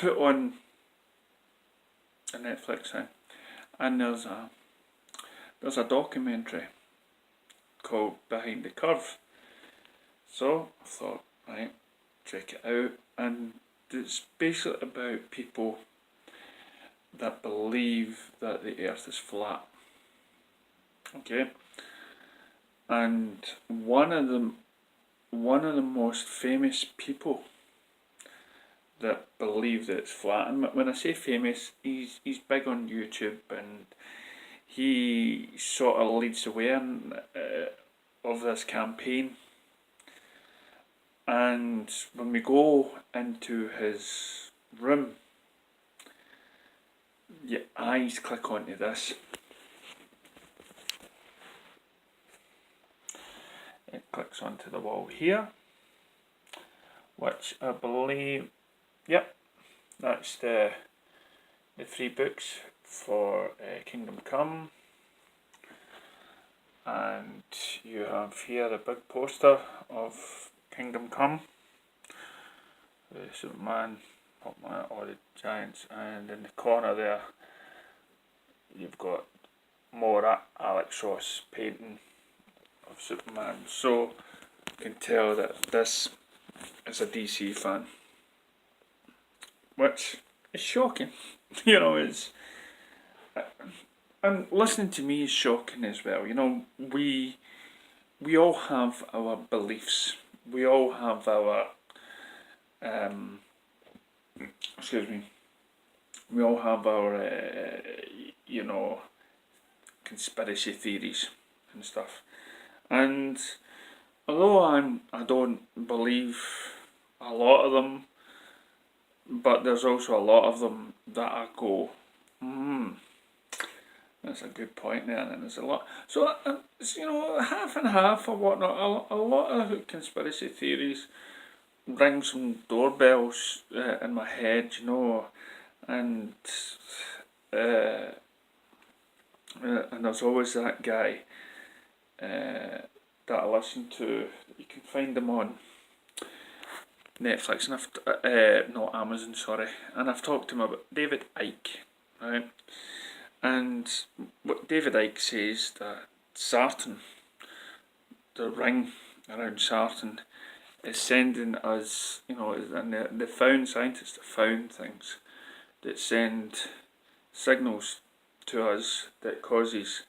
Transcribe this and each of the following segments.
put on a Netflix thing, and there's a documentary called Behind the Curve. So I thought, right, check it out, and it's basically about people that believe that the earth is flat. Okay? And one of the most famous people that believe that it's flat, and when I say famous, he's big on YouTube, and he sort of leads the way of this campaign. And when we go into his room, your eyes click onto this. It clicks onto the wall here, which I believe, yep, that's the 3 books for Kingdom Come. And you have here a big poster of Kingdom Come, the Superman, Hawkman, all the giants, and in the corner there you've got more Alex Ross painting of Superman. So you can tell that this is a DC fan, which is shocking. You know, and listening to me is shocking as well. You know, we all have our beliefs. We all have our we all have our you know, conspiracy theories and stuff. And although I don't believe a lot of them, but there's also a lot of them that I go, that's a good point there, and there's a lot. So, it's, you know, half and half or whatnot. A lot of conspiracy theories ring some doorbells in my head, you know, and there's always that guy that I listen to. You can find him on Netflix, and not Amazon, sorry. And I've talked to him about David Icke, right? And what David Icke says, that Saturn, the ring around Saturn, is sending us, you know, and the found scientists that found things that send signals to us that causes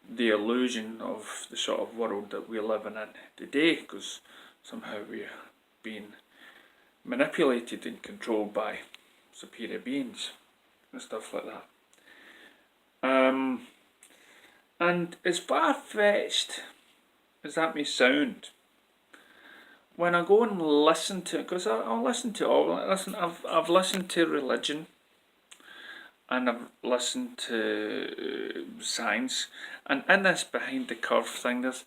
the illusion of the sort of world that we're living in today, because somehow we're being manipulated and controlled by superior beings and stuff like that. And as far-fetched as that may sound, when I go and listen to it, because I'll listen to all. I've listened to religion, and I've listened to science, and in this Behind the Curve thing, there's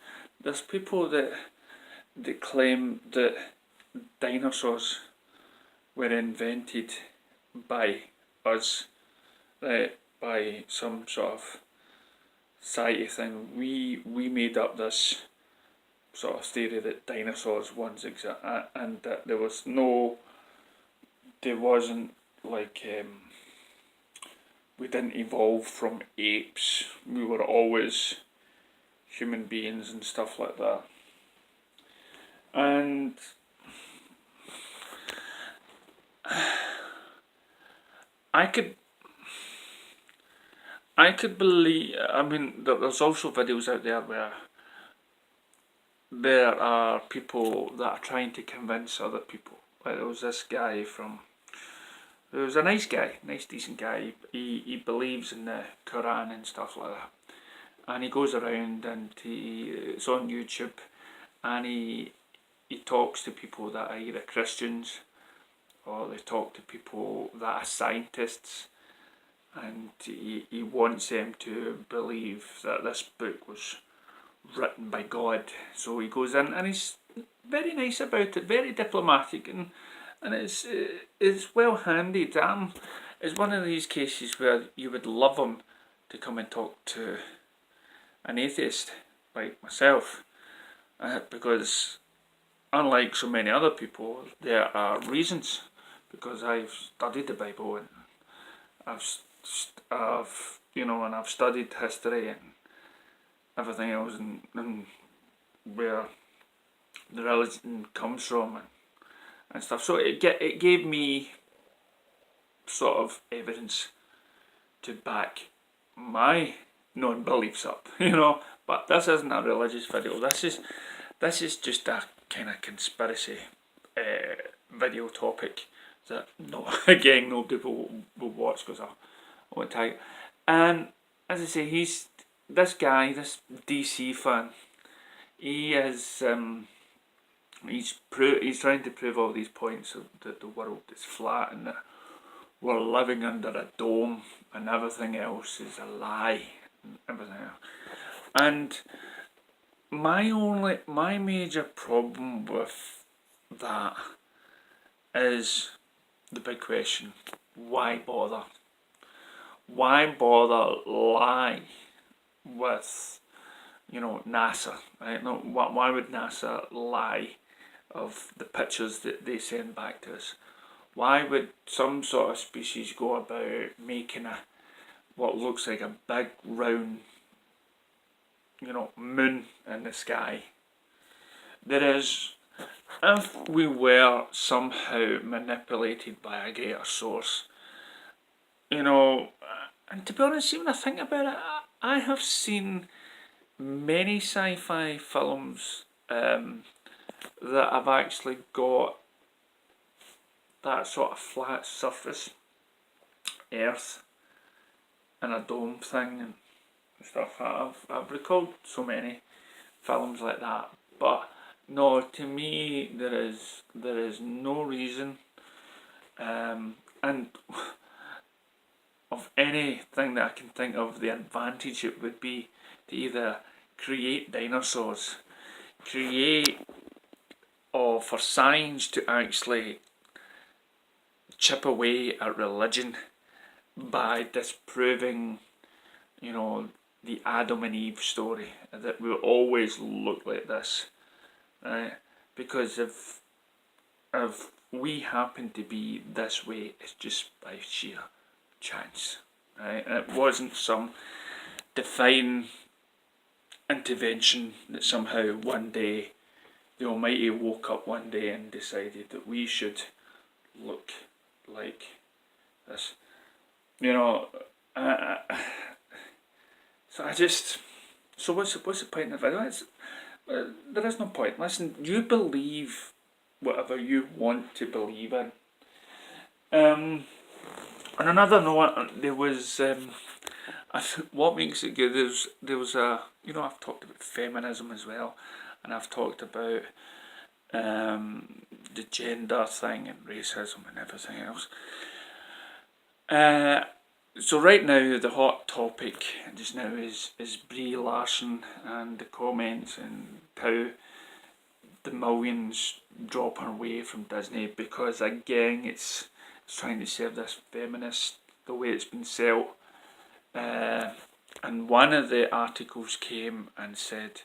people that claim that dinosaurs were invented by us, by some sort of society thing. We made up this sort of theory that dinosaurs once existed, and that there wasn't like we didn't evolve from apes. We were always human beings and stuff like that. And I could believe. I mean, there's also videos out there where there are people that are trying to convince other people. Like there was this guy he was a nice guy, nice decent guy. He believes in the Quran and stuff like that. And he goes around and it's on YouTube, and he talks to people that are either Christians or they talk to people that are scientists, and he wants them to believe that this book was written by God. So he goes in and he's very nice about it, very diplomatic, and it's well handed. It's one of these cases where you would love him to come and talk to an atheist like myself, because unlike so many other people, there are reasons because I've studied the Bible, and I've studied history and everything else, and where the religion comes from, and stuff. So it gave me sort of evidence to back my non-beliefs up, But this isn't a religious video. This is just a kind of conspiracy video topic that again nobody will watch because I won't tag it. And as I say, this guy, this DC fan. He is he's trying to prove all these points that the world is flat and that we're living under a dome and everything else is a lie and everything else. And my major problem with that is the big question: why bother? Why bother lie with NASA, right? No, why would NASA lie of the pictures that they send back to us? Why would some sort of species go about making what looks like a big round, moon in the sky? There is, if we were somehow manipulated by a greater source, and to be honest, even I think about it, I have seen many sci-fi films that have actually got that sort of flat surface, Earth, and a dome thing and stuff. I've recalled so many films like that, but no, to me there is no reason, and of anything that I can think of, the advantage it would be to either create dinosaurs, or for science to actually chip away at religion by disproving, the Adam and Eve story, that will always look like this, right? Because if we happen to be this way, it's just by sheer chance, right? And it wasn't some divine intervention that somehow one day the Almighty woke up one day and decided that we should look like this. So what's the point of the video? There is no point. Listen, you believe whatever you want to believe in. On another note, there was what makes it good is there was I've talked about feminism as well, and I've talked about the gender thing and racism and everything else. So right now the hot topic just now is Brie Larson and the comments and how the millions drop her way from Disney, because again it's trying to serve this feminist the way it's been sold. And one of the articles came and said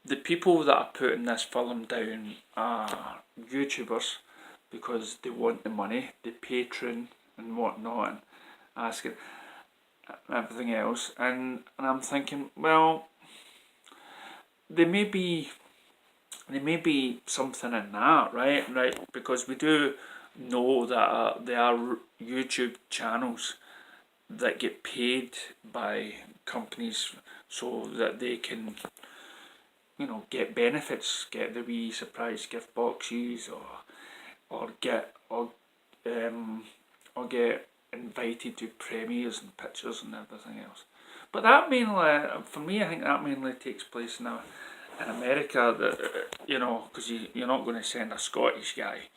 the people that are putting this film down are YouTubers because they want the money, the patron and whatnot, and asking everything else. And I'm thinking, well, there may be something in that, right? Because we do know that there are YouTube channels that get paid by companies so that they can, get benefits, get the wee surprise gift boxes, or get invited to premieres and pictures and everything else. But that mainly, for me, I think that mainly takes place in America. That because you're not going to send a Scottish guy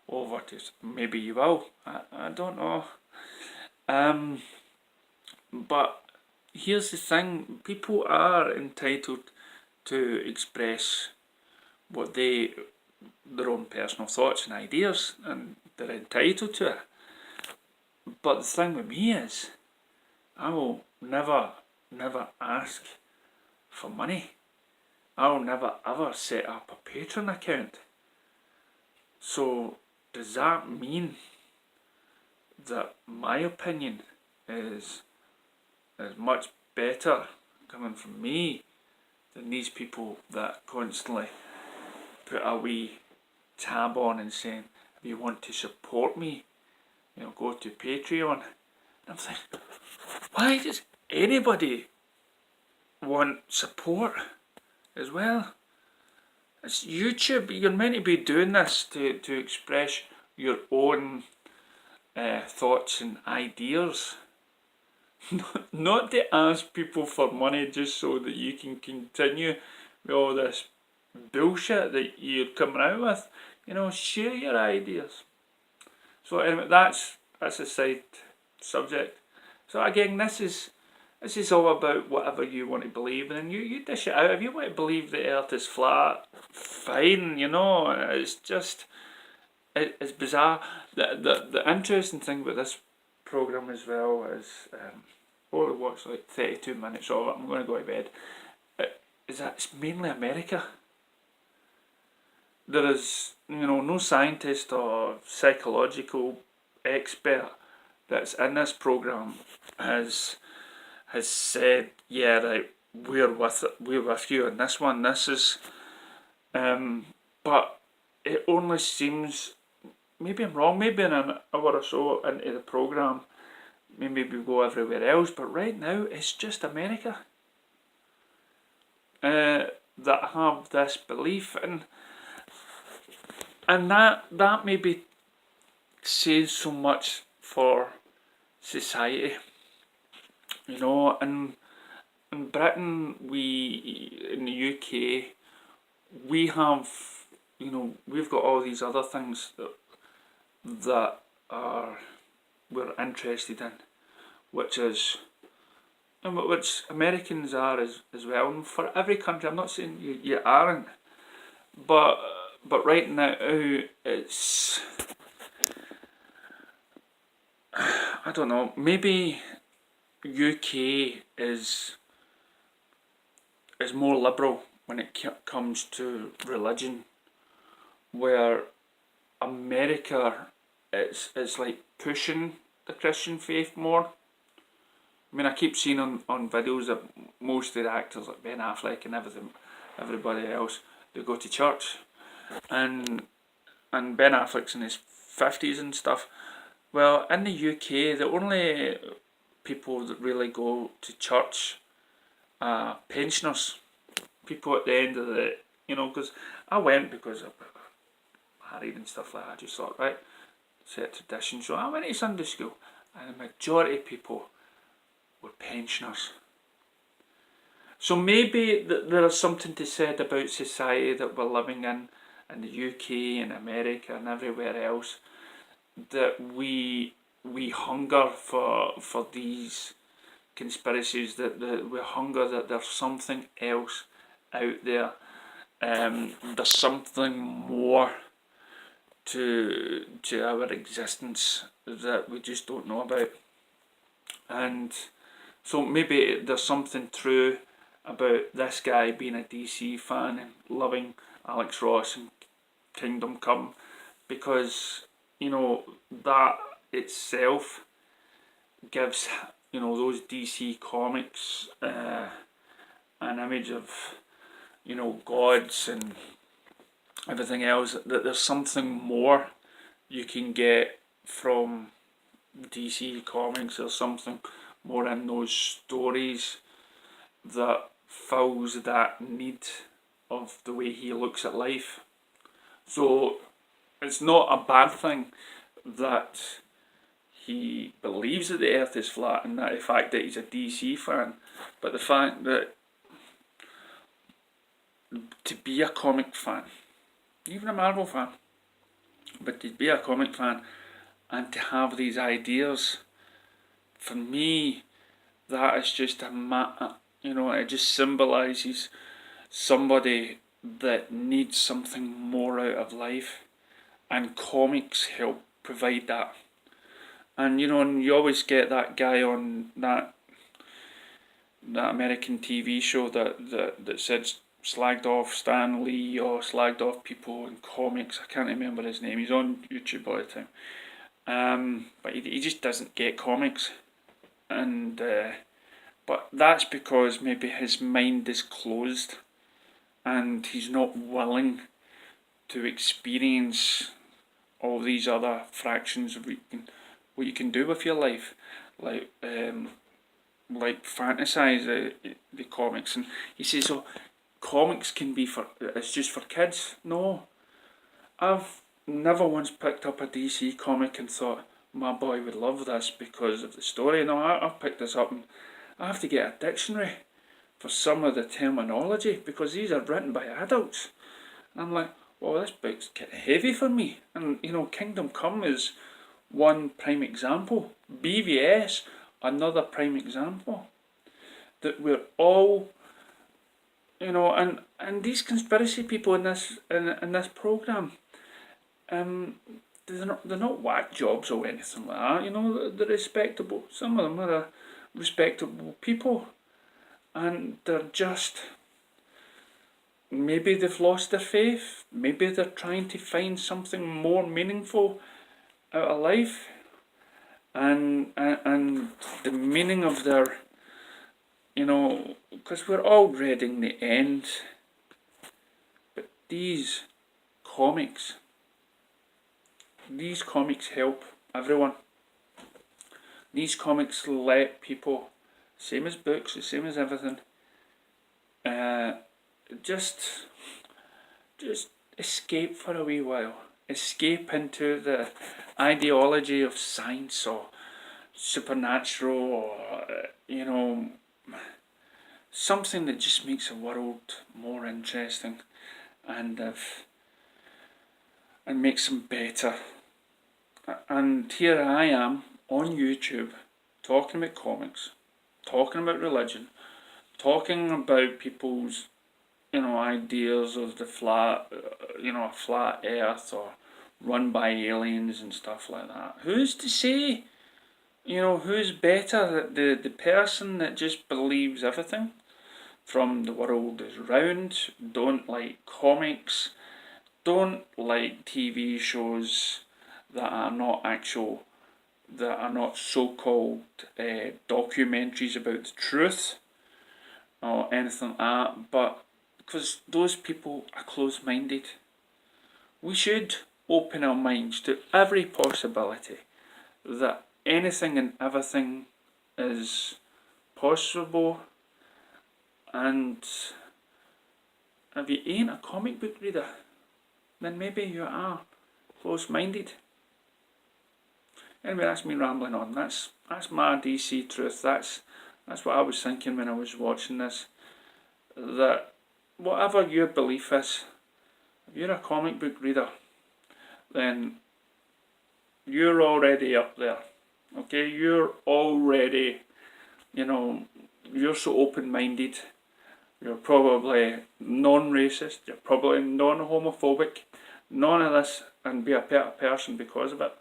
over to. Maybe you will. I don't know. But here's the thing: people are entitled to express what their own personal thoughts and ideas, and they're entitled to it. But the thing with me is, I will never ask for money. I will never ever set up a Patreon account. So does that mean that my opinion is much better coming from me than these people that constantly put a wee tab on and saying, if you want to support me, go to Patreon. And I'm thinking, why does anybody want support as well? It's YouTube. You're meant to be doing this to express your own thoughts and ideas. Not to ask people for money just so that you can continue with all this bullshit that you're coming out with. Share your ideas. So anyway, that's a side subject. So again, this is all about whatever you want to believe in, and you dish it out. If you want to believe the earth is flat, fine, it's just, it's bizarre. The interesting thing about this programme as well is, only watched like 32 minutes of it, I'm going to go to bed, is that it's mainly America. There is, no scientist or psychological expert that's in this programme has said, yeah, right, we're with you on this one. This is, but it only seems, maybe I'm wrong, maybe in an hour or so into the programme, maybe we go everywhere else, but right now it's just America that have this belief, and that maybe says so much for society. In Britain, in the UK, we have, we've got all these other things that we're interested in, which Americans are as well. And for every country, I'm not saying you aren't, but right now it's, I don't know, maybe UK is more liberal when it comes to religion, where America is like pushing the Christian faith more. I mean, I keep seeing on videos that most of the actors, like Ben Affleck and everybody else, they go to church, and Ben Affleck's in his 50s and stuff. Well, in the UK, the only people that really go to church are pensioners, people at the end of the, because I went because I'm married and stuff like that. I just thought, right, set tradition. So I went to Sunday school, and the majority of people were pensioners. So maybe there is something to be said about society that we're living in the UK and America and everywhere else, that we hunger for these conspiracies, that we hunger that there's something else out there, there's something more to our existence that we just don't know about. And so maybe there's something true about this guy being a DC fan and loving Alex Ross and Kingdom Come, because that itself gives those DC comics an image of gods and everything else, that there's something more you can get from DC comics. There's something more in those stories that fills that need of the way he looks at life. So it's not a bad thing that he believes that the earth is flat, and that the fact that he's a DC fan, but the fact that to be a comic fan, even a Marvel fan, but to be a comic fan and to have these ideas, for me, that is just it just symbolises somebody that needs something more out of life, and comics help provide that. And and you always get that guy on that American TV show that slagged off Stan Lee or slagged off people in comics. I can't remember his name. He's on YouTube all the time. But he just doesn't get comics, and but that's because maybe his mind is closed, and he's not willing to experience all these other fractions of what you can do with your life, like fantasize the comics. And he says, "Oh, comics can be it's just for kids." No, I've never once picked up a DC comic and thought my boy would love this because of the story. No, I've picked this up and I have to get a dictionary for some of the terminology because these are written by adults. And I'm like, well, this book's kind of heavy for me. And Kingdom Come is one prime example. BVS, another prime example. That we're all, and these conspiracy people in this program, they're not whack jobs or anything like that. They're respectable. Some of them are respectable people, and they're just, maybe they've lost their faith. Maybe they're trying to find something more meaningful out of life, and the meaning of their, because we're all dreading the end. But these comics help everyone. These comics let people, same as books, the same as everything, just escape for a wee while. Escape into the ideology of science or supernatural, or something that just makes the world more interesting and makes them better. And here I am on YouTube talking about comics, talking about religion, talking about people's ideas of the flat, a flat earth or run by aliens and stuff like that. Who's to say? Who's better? The person that just believes everything from the world is round, don't like comics, don't like TV shows that are not so-called documentaries about the truth or anything like that, but because those people are closed-minded. We should open our minds to every possibility that anything and everything is possible. And if you ain't a comic book reader, then maybe you are close-minded. Anyway, that's me rambling on. That's my DC truth. That's what I was thinking when I was watching this. That whatever your belief is, if you're a comic book reader, then you're already up there. Okay, you're already, you're so open-minded. You're probably non-racist. You're probably non-homophobic. None of this, and be a better person because of it.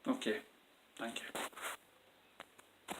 Okay, thank you.